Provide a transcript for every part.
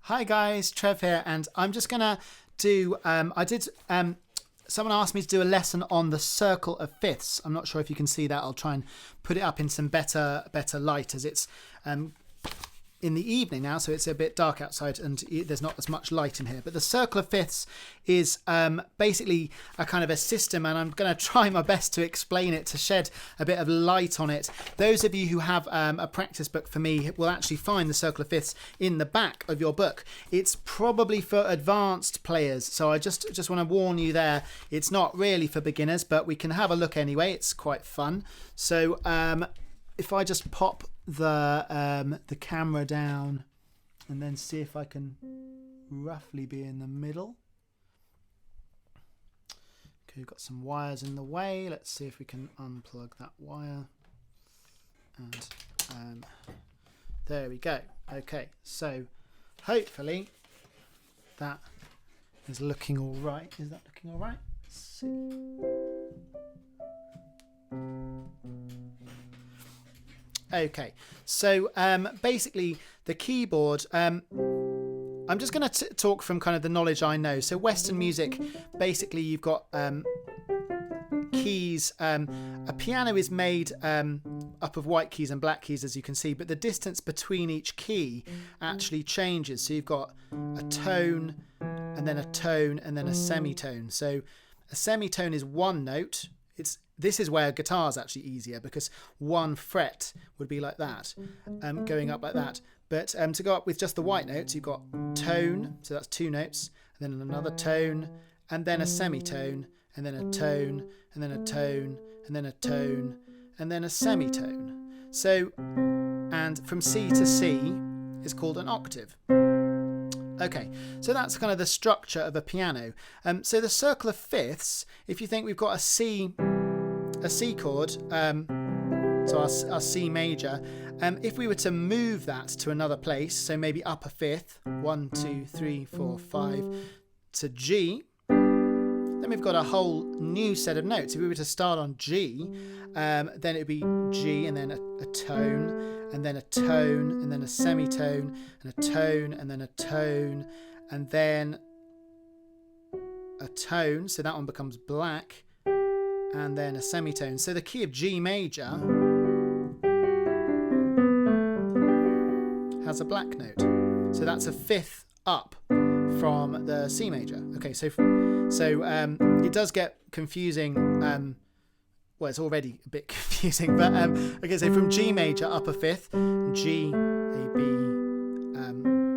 Hi guys, Trev here, and I'm just gonna do. Someone asked me to do a lesson on the circle of fifths. I'm not sure if you can see that. I'll try and put it up in some better light as it's in the evening now, so it's a bit dark outside and there's not as much light in here. But the circle of fifths is basically a kind of a system, and I'm going to try my best to explain it, to shed a bit of light on it. Those of you who have a practice book for me will actually find the circle of fifths in the back of your book. It's probably for advanced players, so I just want to warn you there. It's not really for beginners, but we can have a look anyway. It's quite fun. So if I just pop the camera down and then see if I can roughly be in the middle. Okay, we've got some wires in the way. Let's see if we can unplug that wire. And there we go. Okay, so hopefully that is looking all right. Is that looking all right? Let's see. Okay, so basically the keyboard, I'm just going to talk from kind of the knowledge I know. So Western music, basically you've got keys. A piano is made up of white keys and black keys, as you can see, but the distance between each key actually changes. So you've got a tone and then a tone and then a semitone. So a semitone is one note. This is where guitar is actually easier, because one fret would be like that, going up like that. But to go up with just the white notes, you've got tone, so that's two notes, and then another tone, and then a semitone, and then a tone, and then a tone, and then a tone, and then a semitone. So, and from C to C is called an octave. Okay, so that's kind of the structure of a piano. So the circle of fifths, if you think we've got a C chord, so our C major, if we were to move that to another place, so maybe up a fifth, 1, 2, 3, 4, 5, to G, then we've got a whole new set of notes. If we were to start on G, then it would be G and then a tone, and then a tone, and then a semitone, and a tone, and then a tone, and then a tone, so that one becomes black, and then a semitone. So the key of G major has a black note. So that's a fifth up from the C major. Okay, so it does get confusing. Well, it's already a bit confusing, but okay, so from G major up a fifth, G, A, B,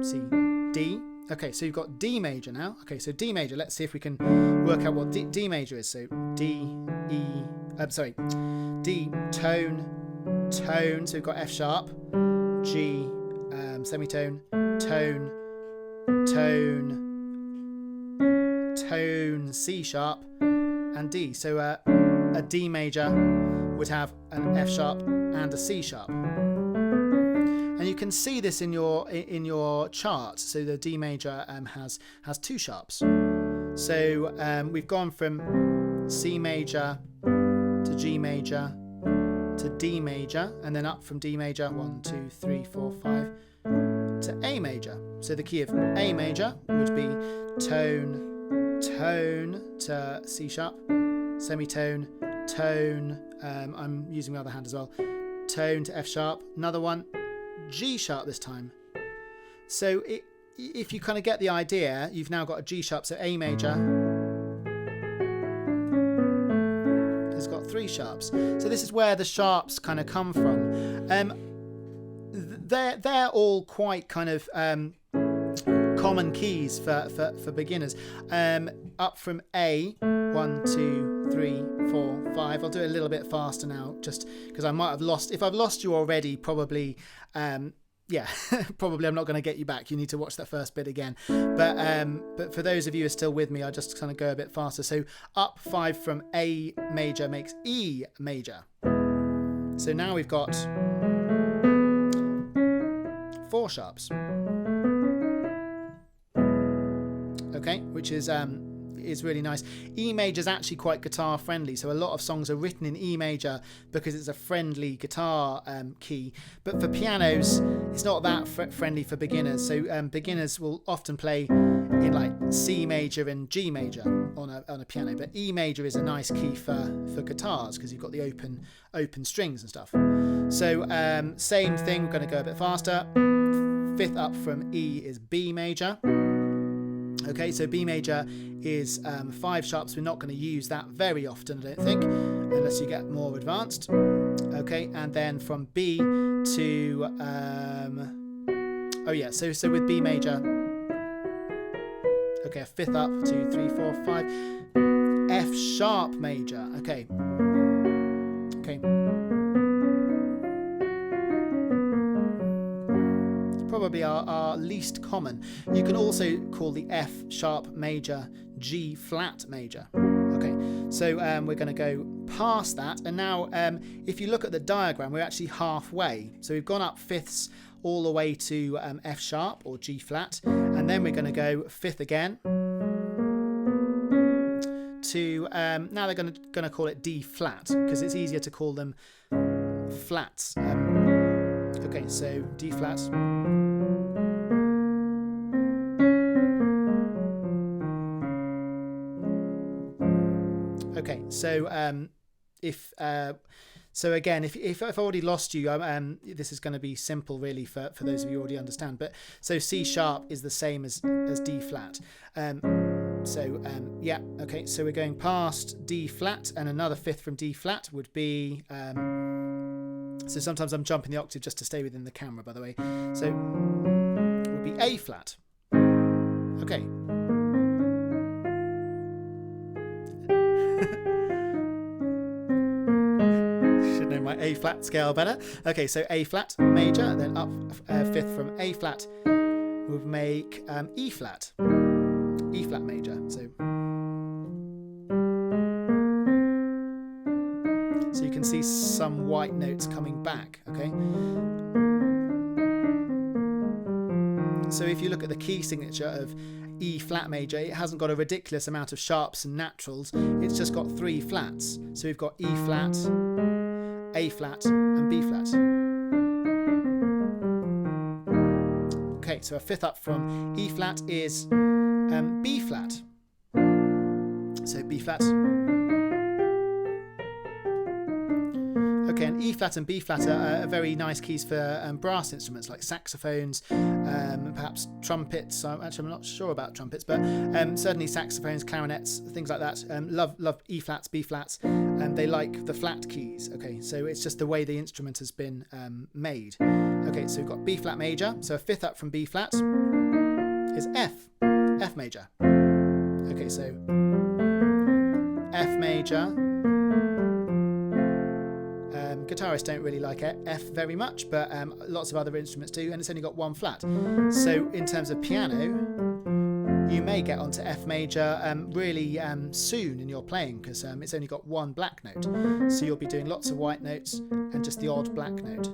C, D. Okay, so you've got D major now. Okay, so D major, let's see if we can work out what D major is. So D, E, D, tone, so we've got F sharp, G, semitone, tone, C sharp, and D. So a D major would have an F sharp and a C sharp. And you can see this in your chart. So the D major has two sharps. So we've gone from C major to G major to D major, and then up from D major, 1, 2, 3, 4, 5, to A major. So the key of A major would be tone to C sharp, semitone, tone, I'm using my other hand as well, tone to F sharp, another one, G sharp this time. So if you kind of get the idea, you've now got a G sharp, so A major has got three sharps. So this is where the sharps kind of come from. They're all quite kind of common keys for beginners. Up from A, 1, 2, 3, 4, 5. I'll do it a little bit faster now, just because I might have lost. If I've lost you already, probably, probably I'm not going to get you back. You need to watch that first bit again. But for those of you who are still with me, I'll just kind of go a bit faster. So up 5 from A major makes E major. So now we've got 4 sharps. Okay, which is is really nice. E major is actually quite guitar friendly, so a lot of songs are written in E major because it's a friendly guitar key. But for pianos, it's not that friendly for beginners. So beginners will often play in like C major and G major on a piano, but E major is a nice key for guitars because you've got the open strings and stuff. So same thing, we're going to go a bit faster. Fifth up from E is B major. Okay, so B major is 5 sharps. We're not going to use that very often, I don't think, unless you get more advanced. Okay, and then from B to so with B major, okay, a fifth up, 2, 3, 4, 5. F sharp major. Okay. Probably our least common. You can also call the F sharp major G flat major. Okay, so we're going to go past that, and now if you look at the diagram, we're actually halfway. So we've gone up fifths all the way to F sharp or G flat, and then we're going to go fifth again to now they're going to call it D flat because it's easier to call them flats. Okay, so D flat. Okay, so if I've already lost you, this is going to be simple really for those of you who already understand. But so C sharp is the same as D flat. Yeah, okay, so we're going past D flat, and another fifth from D flat would be. So sometimes I'm jumping the octave just to stay within the camera, by the way. So it would be A flat. Okay. Should know my A flat scale better. Okay, so A flat major, then up fifth from A flat would make E flat. E flat major. So you can see some white notes coming back, okay? So if you look at the key signature of E flat major, it hasn't got a ridiculous amount of sharps and naturals. It's just got 3 flats. So we've got E flat, A flat, and B flat. Okay, so a fifth up from E flat is B flat. So B flat. Okay, and E flat and B flat are very nice keys for brass instruments like saxophones, perhaps trumpets. Actually, I'm not sure about trumpets, but certainly saxophones, clarinets, things like that. Love E flats, B flats, and they like the flat keys. Okay, so it's just the way the instrument has been made. Okay, so we've got B flat major. So a fifth up from B flat is F major. Okay, so F major. Guitarists don't really like F very much, but lots of other instruments do, and it's only got 1 flat. So in terms of piano, you may get onto F major really soon in your playing because it's only got 1 black note. So you'll be doing lots of white notes and just the odd black note.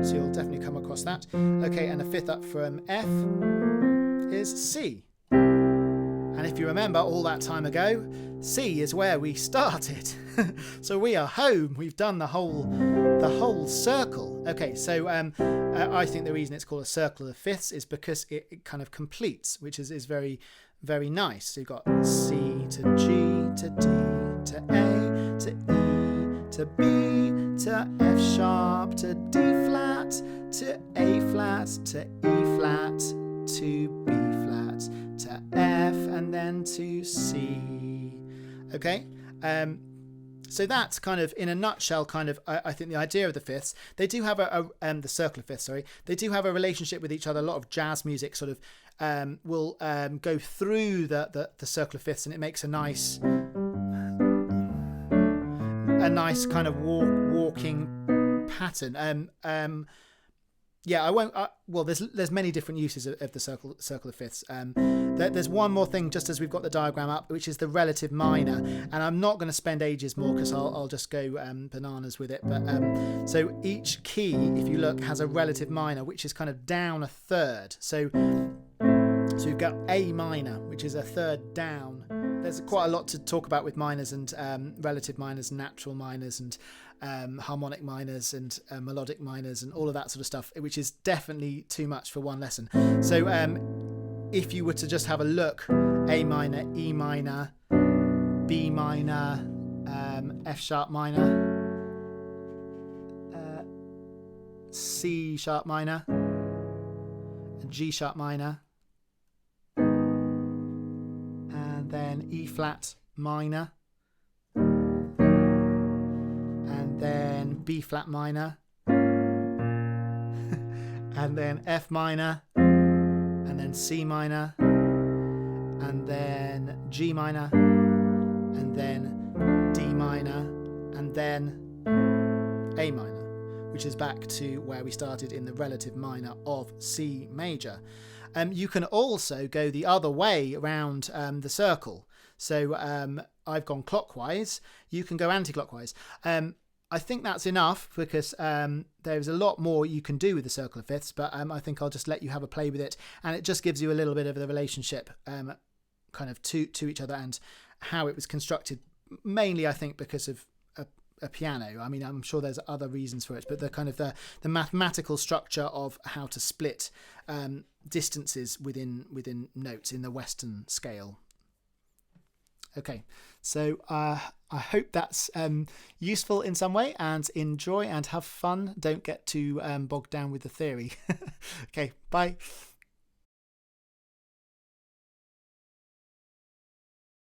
So you'll definitely come across that. Okay, and a fifth up from F is C. And if you remember all that time ago, C is where we started. So we are home. We've done the whole circle. Okay, so I think the reason it's called a circle of fifths is because it kind of completes, which is very, very nice. So you've got C to G to D to A to E to B to F sharp to D flat to A flat to E flat to B flat to F and then to C. Okay, so that's kind of in a nutshell kind of I think the idea of the fifths. They do have the circle of fifths, sorry. They do have a relationship with each other. A lot of jazz music sort of will go through the circle of fifths, and it makes a nice kind of walking pattern. Yeah, I won't. Well, there's many different uses of the circle of fifths. There's one more thing, just as we've got the diagram up, which is the relative minor, and I'm not going to spend ages more because I'll just go bananas with it. But so each key, if you look, has a relative minor, which is kind of down a third. So you've got A minor, which is a third down. there's quite a lot to talk about with minors and relative minors, natural minors, and harmonic minors and melodic minors and all of that sort of stuff, which is definitely too much for one lesson. So if you were to just have a look, A minor, E minor, B minor, F sharp minor, C sharp minor, and G sharp minor, and then E flat minor, and then B flat minor, and then F minor, and then C minor, and then G minor, and then D minor, and then A minor, which is back to where we started in the relative minor of C major. You can also go the other way around the circle. So I've gone clockwise, you can go anti-clockwise. I think that's enough because there's a lot more you can do with the circle of fifths, but I think I'll just let you have a play with it, and it just gives you a little bit of the relationship kind of to each other and how it was constructed, mainly I think because of a piano. I mean, I'm sure there's other reasons for it, but the kind of the mathematical structure of how to split distances within notes in the Western scale. Okay, so I hope that's useful in some way, and enjoy and have fun. Don't get too bogged down with the theory. Okay, bye.